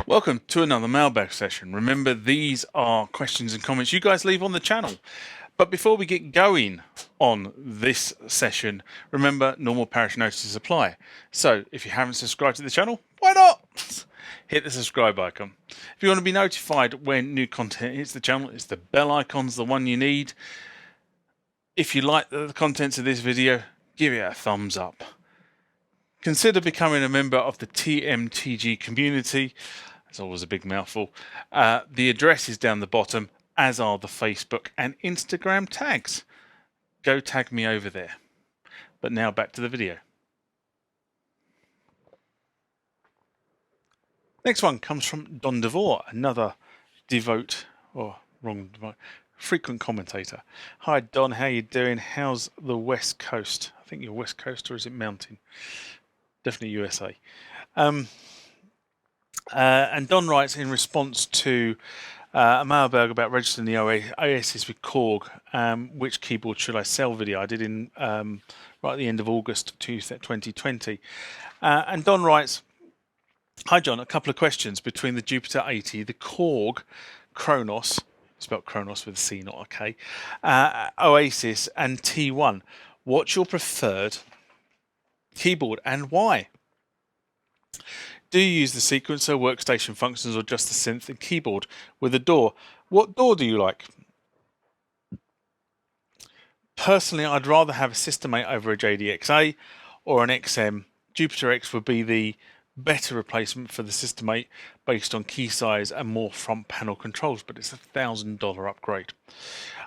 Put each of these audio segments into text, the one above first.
Welcome to another mailbag session. Remember, these are questions and comments you guys leave on the channel. But before we get going on this session, remember, normal parish notices apply. So if you haven't subscribed to the channel, why not? Hit the subscribe icon. If you want to be notified when new content hits the channel, it's the bell icon's the one you need. If you like the contents of this video, give it a thumbs up. Consider becoming a member of the TMTG community. It's always a big mouthful. The address is down the bottom, as are the Facebook and Instagram tags. Go tag me over there. But now back to the video. Next one comes from Don DeVore, another frequent commentator. Hi Don, how you doing? How's the West Coast? I think you're West Coast, or is it Mountain? Definitely USA. And Don writes in response to a mailbag about registering the Oasis with Korg, which keyboard should I sell video I did in right at the end of August 2020. And Don writes, hi John, a couple of questions between the Jupiter 80, the Korg Kronos, spelled Kronos with a C, not a K, Oasis and T1. What's your preferred keyboard and why? Do you use the sequencer, workstation functions, or just the synth and keyboard with a DAW? What DAW do you like? Personally, I'd rather have a System 8 over a JDXA or an XM. Jupiter X would be the better replacement for the System 8 based on key size and more front panel controls, but it's a $1,000 upgrade.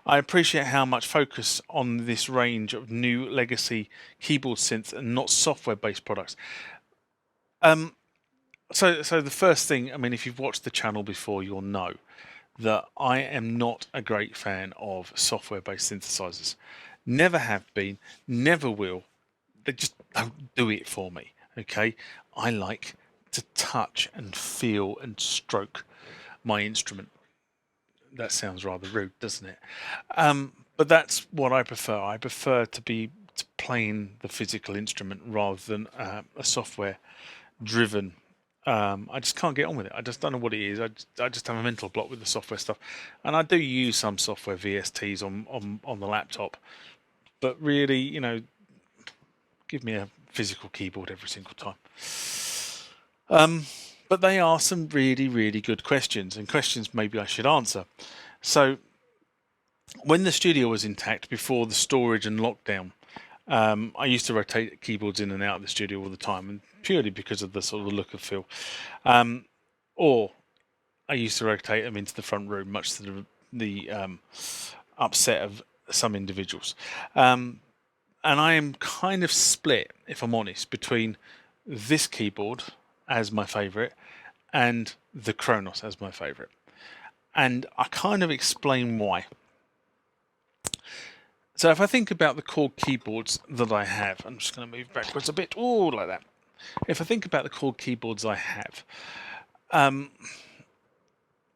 I appreciate how much focus on this range of new legacy keyboard synths and not software-based products. So the first thing, I mean, if you've watched the channel before, you'll know that I am not a great fan of software-based synthesizers. Never have been, never will. They just don't do it for me, okay? I like to touch and feel and stroke my instrument. That sounds rather rude, doesn't it? But that's what I prefer. I prefer to be playing the physical instrument rather than a software-driven. I just can't get on with it. I just don't know what it is. I just have a mental block with the software stuff, and I do use some software VSTs on the laptop, but really, you know, give me a physical keyboard every single time. But they are some really, really good questions, and questions maybe I should answer. So, when the studio was intact before the storage and lockdown, I used to rotate keyboards in and out of the studio all the time, and purely because of the sort of look and feel. Or I used to rotate them into the front room, much to the upset of some individuals. And I am kind of split, if I'm honest, between this keyboard as my favourite and the Kronos as my favourite. And I kind of explain why. So if I think about the Korg keyboards that I have, I'm just going to move backwards a bit, oh, like that. If I think about the Korg keyboards I have, the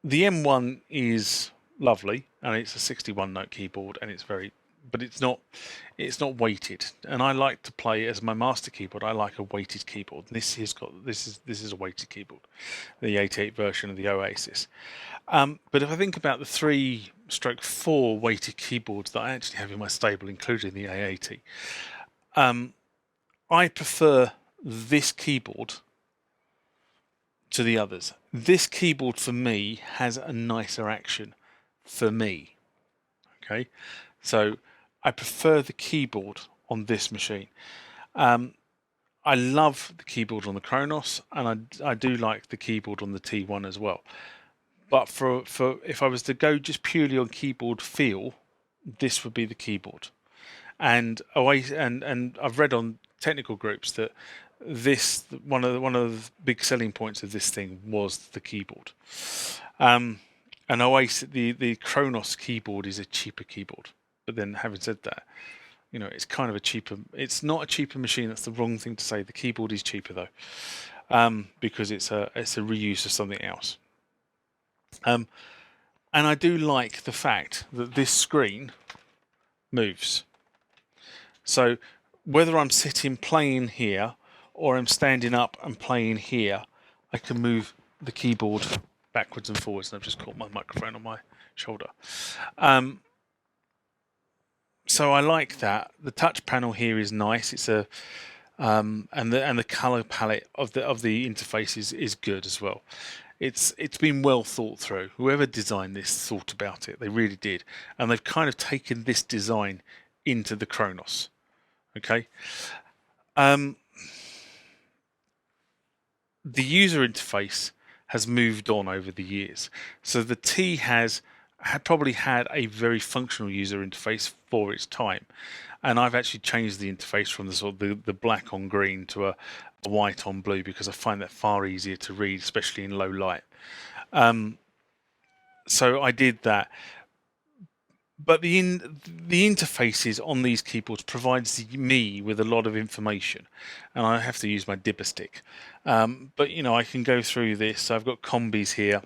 M1 is lovely, and it's a 61 note keyboard, and it's very, but it's not weighted. And I like to play as my master keyboard. I like a weighted keyboard. This is a weighted keyboard, the 88 version of the Oasis. But if I think about the 3/4 weighted keyboards that I actually have in my stable, including the A80, I prefer this keyboard to the others. This keyboard for me has a nicer action for me. Okay, so I prefer the keyboard on this machine. I love the keyboard on the Kronos, and I do like the keyboard on the T1 as well. But for if I was to go just purely on keyboard feel, this would be the keyboard. And I've read on technical groups that this one of the big selling points of this thing was the keyboard. And Oasis, the Kronos keyboard is a cheaper keyboard. But then, having said that, you know, it's kind of a cheaper. It's not a cheaper machine. That's the wrong thing to say. The keyboard is cheaper though, because it's a reuse of something else. And I do like the fact that this screen moves. So whether I'm sitting playing here or I'm standing up and playing here, I can move the keyboard backwards and forwards, and I've just caught my microphone on my shoulder. So I like that. The touch panel here is nice. It's a and the color palette of the interface is good as well. It's been well thought through. Whoever designed this thought about it. They really did, and they've kind of taken this design into the Kronos. Okay. The user interface has moved on over the years. So the T had probably had a very functional user interface for its time. And I've actually changed the interface from the sort of the black on green to a white on blue because I find that far easier to read, especially in low light. So I did that. But the interfaces on these keyboards provides me with a lot of information, and I have to use my dibber stick. But I can go through this. So I've got combis here,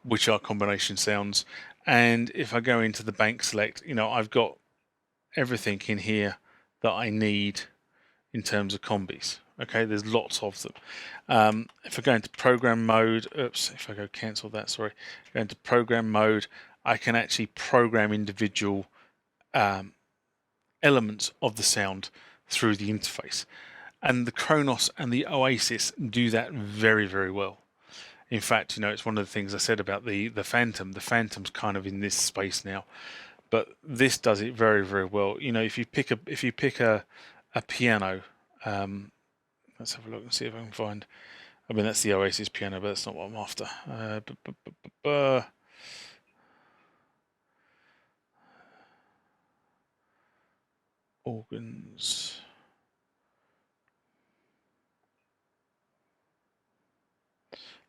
which are combination sounds, and if I go into the bank select, I've got everything in here that I need in terms of combis. Okay, there's lots of them. If I go into program mode, if I go cancel that, sorry, go into program mode, I can actually program individual elements of the sound through the interface. And the Kronos and the Oasis do that very, very well. In fact, it's one of the things I said about the Phantom. The Phantom's kind of in this space now, but this does it very, very well. If you pick a piano, let's have a look and see if I can find. I mean, that's the Oasis piano, but that's not what I'm after. Organs.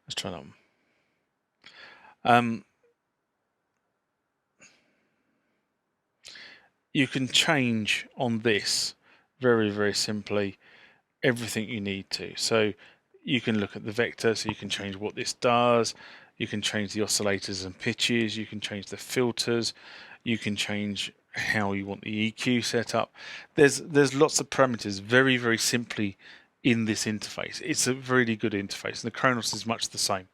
Let's try that one. You can change on this very, very simply everything you need to. So you can look at the vector, so you can change what this does. You can change the oscillators and pitches. You can change the filters. You can change how you want the EQ set up. There's lots of parameters very, very simply in this interface. It's a really good interface, and the Kronos is much the same.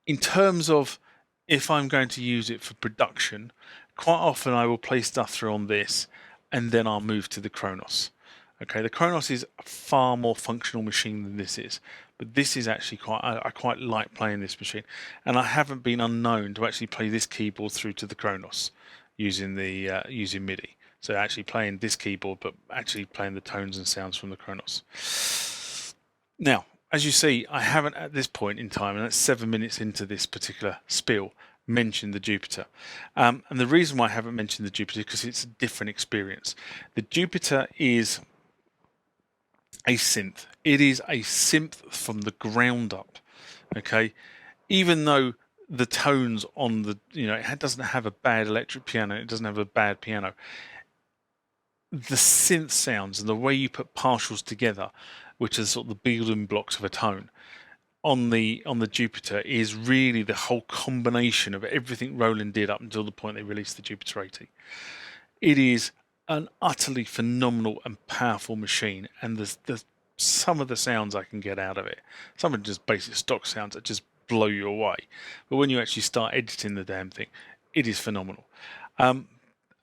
In terms of if I'm going to use it for production, quite often I will play stuff through on this, and then I'll move to the Kronos. Okay, the Kronos is a far more functional machine than this is, but this is actually I quite like playing this machine, and I haven't been unknown to actually play this keyboard through to the Kronos using using MIDI. So actually playing this keyboard, but actually playing the tones and sounds from the Kronos. Now, as you see, I haven't at this point in time, and that's 7 minutes into this particular spiel, mentioned the Jupiter. And the reason why I haven't mentioned the Jupiter is because it's a different experience. The Jupiter is a synth. It is a synth from the ground up. Okay, even though the tones on the it doesn't have a bad electric piano, it doesn't have a bad piano. The synth sounds and the way you put partials together, which is sort of the building blocks of a tone, on the Jupiter is really the whole combination of everything Roland did up until the point they released the Jupiter 80. It is an utterly phenomenal and powerful machine, and there's some of the sounds I can get out of it. Some are just basic stock sounds that just blow you away. But when you actually start editing the damn thing, it is phenomenal. And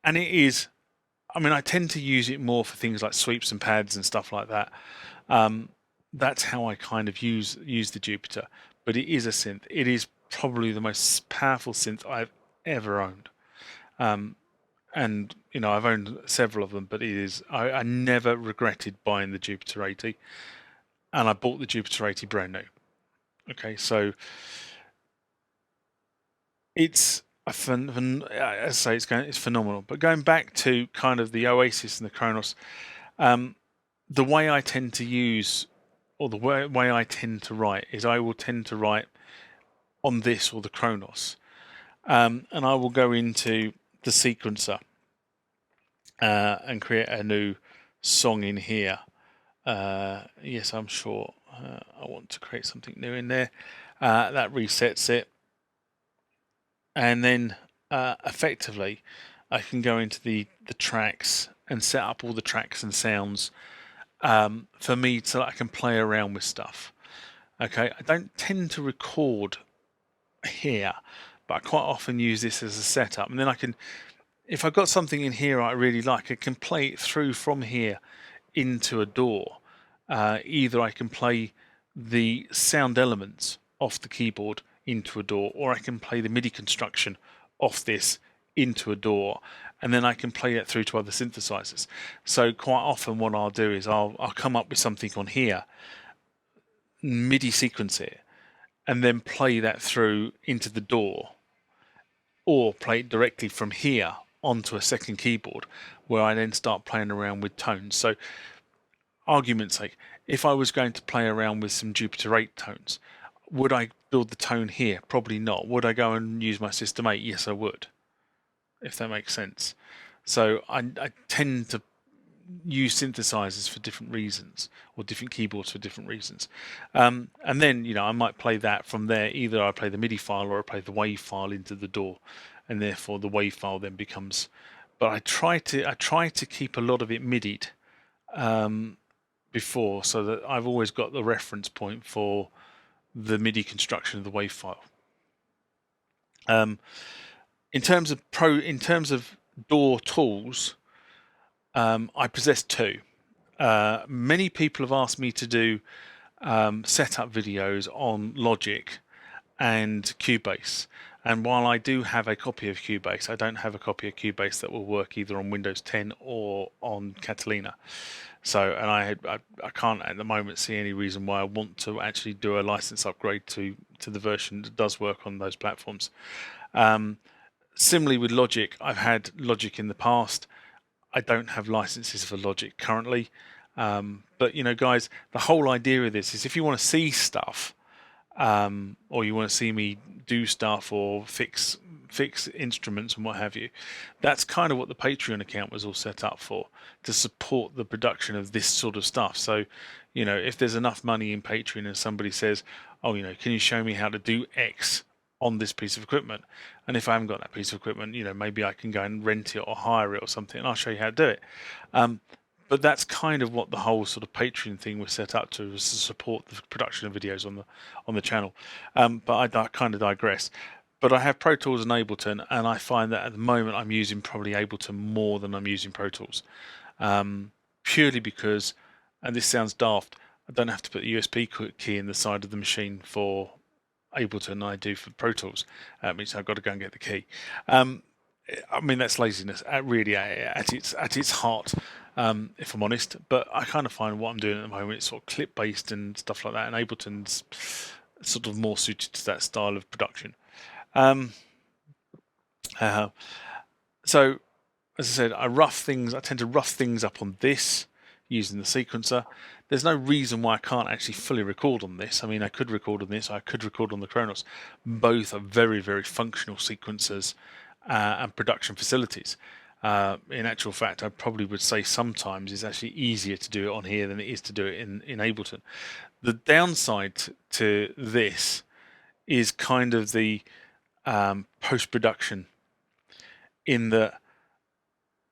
it is, I tend to use it more for things like sweeps and pads and stuff like that. That's how I kind of use the Jupiter. But it is a synth. It is probably the most powerful synth I've ever owned. And I've owned several of them, but it is I never regretted buying the Jupiter 80, and I bought the Jupiter 80 brand new. Okay, so it's as I say, it's phenomenal. But going back to kind of the Oasis and the Kronos, the way I tend to use, or the way I tend to write, is I will tend to write on this or the Kronos, and I will go into the sequencer and create a new song in here. Yes, I'm sure I want to create something new in there. That resets it, and then effectively I can go into the tracks and set up all the tracks and sounds for me so that I can play around with stuff. Okay, I don't tend to record here, but I quite often use this as a setup, and then I can, if I've got something in here I really like, I can play it through from here into a DAW. Either I can play the sound elements off the keyboard into a DAW, or I can play the MIDI construction off this into a DAW, and then I can play it through to other synthesizers. So quite often what I'll do is I'll come up with something on here, MIDI sequence it, and then play that through into the DAW, or play it directly from here onto a second keyboard where I then start playing around with tones. So argument's sake, if I was going to play around with some Jupiter 8 tones, would I build the tone here? Probably not. Would I go and use my System 8? Yes, I would, if that makes sense. So I tend to use synthesizers for different reasons, or different keyboards for different reasons. And then, I might play that from there. Either I play the MIDI file or I play the WAV file into the DAW, and therefore the WAV file then becomes. But I try to keep a lot of it MIDI'd before, so that I've always got the reference point for the MIDI construction of the WAV file. In terms of DAW tools, I possess two. Many people have asked me to do setup videos on Logic and Cubase, and while I do have a copy of Cubase, I don't have a copy of Cubase that will work either on Windows 10 or on Catalina. So, and I can't at the moment see any reason why I want to actually do a license upgrade to the version that does work on those platforms. Similarly with Logic, I've had Logic in the past. I don't have licenses for Logic currently, but guys, the whole idea of this is if you want to see stuff, or you want to see me do stuff or fix instruments and what have you, that's kind of what the Patreon account was all set up for, to support the production of this sort of stuff. So, if there's enough money in Patreon and somebody says, oh, can you show me how to do X on this piece of equipment, and if I haven't got that piece of equipment, maybe I can go and rent it or hire it or something, and I'll show you how to do it. But that's kind of what the whole sort of Patreon thing was set up to, was to support the production of videos on the channel. But I kind of digress. But I have Pro Tools and Ableton, and I find that at the moment I'm using probably Ableton more than I'm using Pro Tools, purely because, and this sounds daft, I don't have to put the USB key in the side of the machine for Ableton I do for Pro Tools, which I've got to go and get the key. That's laziness really at its heart, if I'm honest. But I kind of find what I'm doing at the moment, it's sort of clip based and stuff like that, and Ableton's sort of more suited to that style of production. So, as I said, I tend to rough things up on this using the sequencer. There's no reason why I can't actually fully record on this. I could record on this, I could record on the Kronos. Both are very, very functional sequencers and production facilities. In actual fact, I probably would say sometimes it's actually easier to do it on here than it is to do it in Ableton. The downside to this is kind of the post-production, in that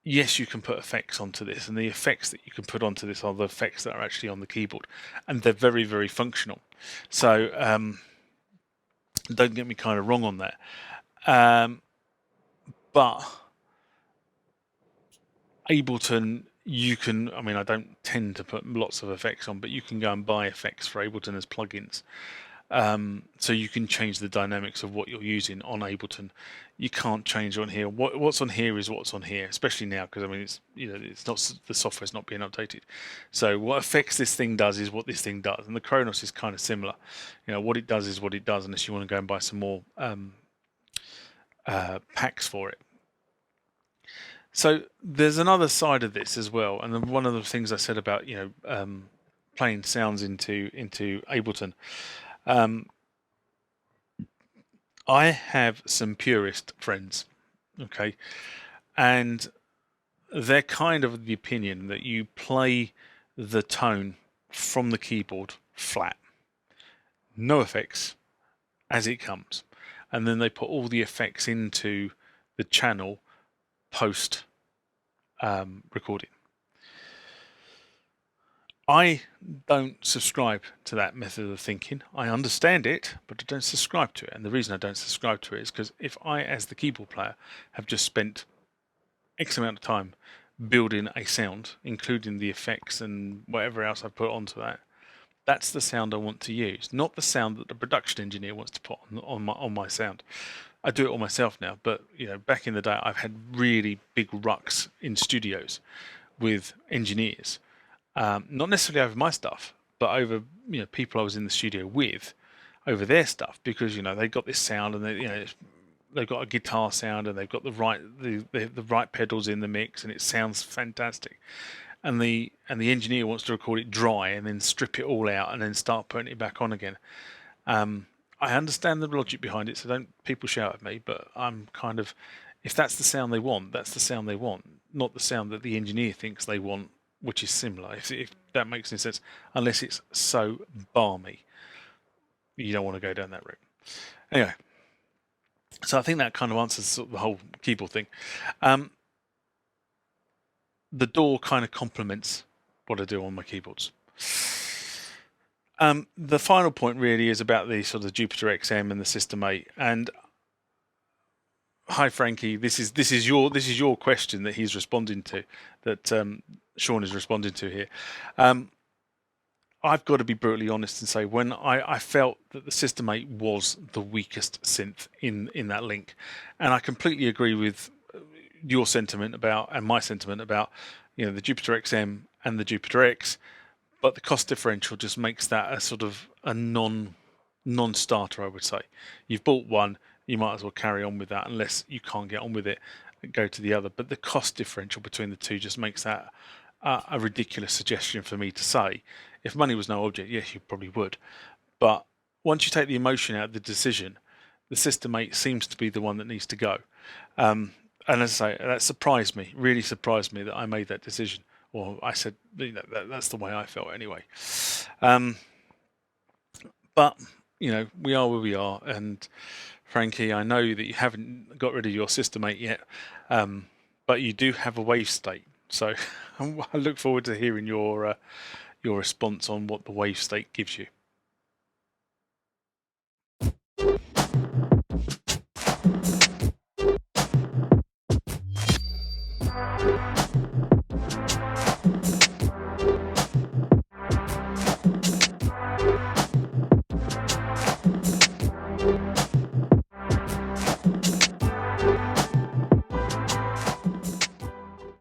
yes, you can put effects onto this, and the effects that you can put onto this are the effects that are actually on the keyboard, and they're very, very functional. So don't get me kind of wrong on that. But Ableton, you can, I don't tend to put lots of effects on, but you can go and buy effects for Ableton as plugins. So you can change the dynamics of what you're using on Ableton. You can't change on here. What's on here is what's on here, especially now, because it's it's not, the software's not being updated. So what effects this thing does is what this thing does, and the Kronos is kind of similar. What it does is what it does, unless you want to go and buy some more packs for it. So there's another side of this as well, and then one of the things I said about playing sounds into Ableton. I have some purist friends, okay, and they're kind of the opinion that you play the tone from the keyboard flat, no effects, as it comes, and then they put all the effects into the channel post recording. I don't subscribe to that method of thinking. I understand it, but I don't subscribe to it. And the reason I don't subscribe to it is because if I, as the keyboard player, have just spent X amount of time building a sound, including the effects and whatever else I put onto that, that's the sound I want to use, not the sound that the production engineer wants to put on my sound. I do it all myself now, but back in the day, I've had really big rucks in studios with engineers, not necessarily over my stuff, but over people I was in the studio with, over their stuff, because they got this sound and they've got a guitar sound and they've got the right pedals in the mix and it sounds fantastic. And the engineer wants to record it dry and then strip it all out and then start putting it back on again. I understand the logic behind it, so don't people shout at me, but I'm kind of, if that's the sound they want, that's the sound they want, not the sound that the engineer thinks they want, which is similar, if that makes any sense, unless it's so balmy. You don't want to go down that route. Anyway, so I think that kind of answers sort of the whole keyboard thing. The DAW kind of complements what I do on my keyboards. The final point really is about the sort of Jupiter XM and the System 8. And hi Frankie, this is your question that he's responding to, that Sean is responding to here. I've got to be brutally honest and say, when I felt that the System 8 was the weakest synth in that link, and I completely agree with your sentiment about, and my sentiment about, the Jupiter XM and the Jupiter X, but the cost differential just makes that a sort of a non-starter, I would say. You've bought one, you might as well carry on with that, unless you can't get on with it, go to the other. But the cost differential between the two just makes that a ridiculous suggestion for me to say. If money was no object, yes, you probably would. But once you take the emotion out of the decision, the System 8 seems to be the one that needs to go. And as I say, that surprised me, really surprised me that I made that decision. Or I said, that's the way I felt anyway. But, we are where we are. And Frankie, I know that you haven't got rid of your System 8 yet, but you do have a wave state. So I look forward to hearing your response on what the wave state gives you.